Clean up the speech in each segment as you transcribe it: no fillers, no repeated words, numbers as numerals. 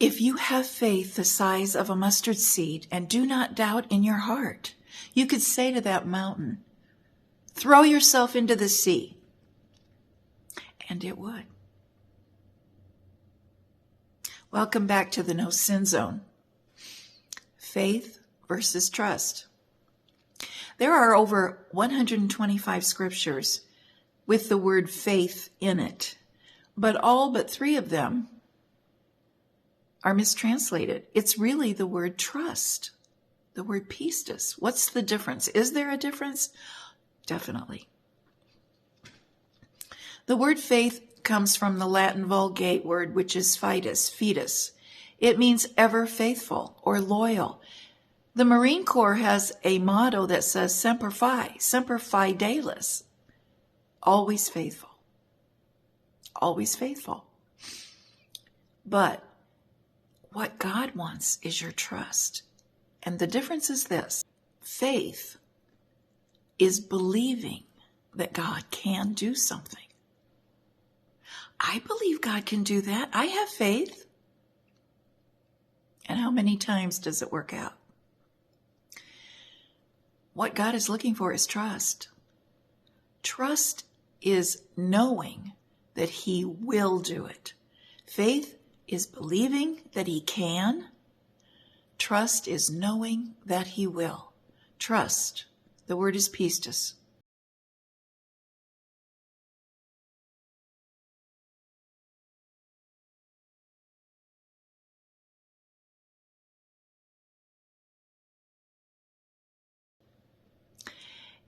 If you have faith the size of a mustard seed and do not doubt in your heart, you could say to that mountain, throw yourself into the sea, and it would. Welcome back to the No Sin Zone. Faith versus trust. There are over 125 scriptures with the word faith in it, but all but 3 of them are mistranslated. It's really the word trust, the word pistis. What's the difference? Is there a difference? Definitely. The word faith comes from the Latin Vulgate word, which is fides. It means ever faithful or loyal. The Marine Corps has a motto that says semper fidelis, always faithful. Always faithful. But what God wants is your trust. And the difference is this. Faith is believing that God can do something. I believe God can do that. I have faith. And how many times does it work out? What God is looking for is trust. Trust is knowing that He will do it. Faith is believing that He can. Trust is knowing that He will. Trust. The word is pistis.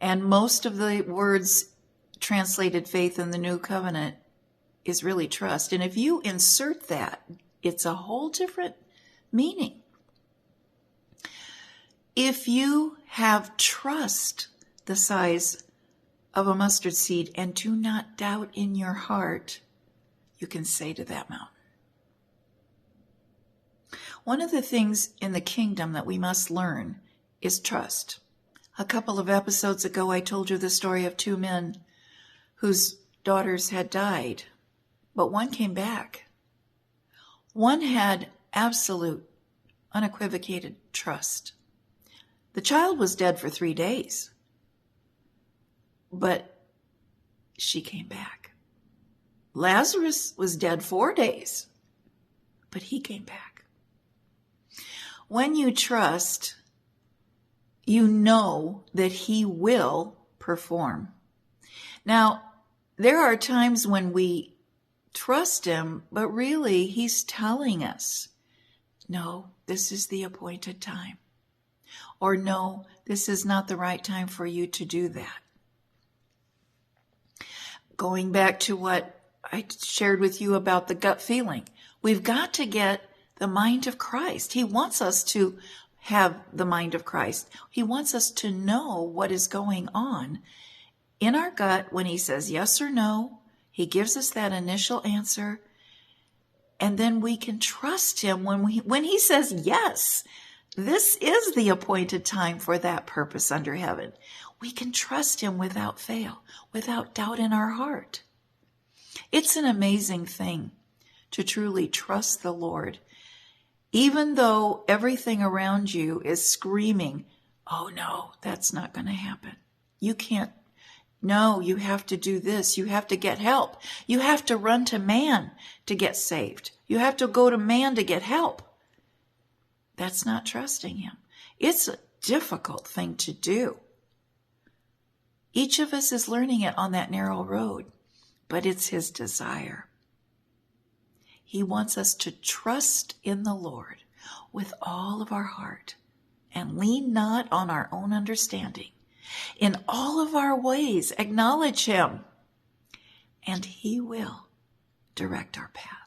And most of the words translated faith in the New Covenant is really trust. And if you insert that, it's a whole different meaning. If you have trust the size of a mustard seed and do not doubt in your heart, you can say to that mountain. One of the things in the kingdom that we must learn is trust. A couple of episodes ago, I told you the story of 2 men whose daughters had died, but one came back. One had absolute, unequivocated trust. The child was dead for 3 days, but she came back. Lazarus was dead 4 days, but he came back. When you trust, you know that He will perform. Now, there are times when we trust Him, but really He's telling us, no, this is the appointed time. Or no, this is not the right time for you to do that. Going back to what I shared with you about the gut feeling, we've got to get the mind of Christ. He wants us to have the mind of Christ. He wants us to know what is going on in our gut when He says yes or no. He gives us that initial answer, and then we can trust Him when He says yes. This is the appointed time for that purpose under heaven. We can trust Him without fail, without doubt in our heart. It's an amazing thing to truly trust the Lord. Even though everything around you is screaming, oh no, that's not going to happen. You can't. No, you have to do this. You have to get help. You have to run to man to get saved. You have to go to man to get help. That's not trusting Him. It's a difficult thing to do. Each of us is learning it on that narrow road, but it's His desire. He wants us to trust in the Lord with all of our heart and lean not on our own understanding. In all of our ways, acknowledge Him, and He will direct our path.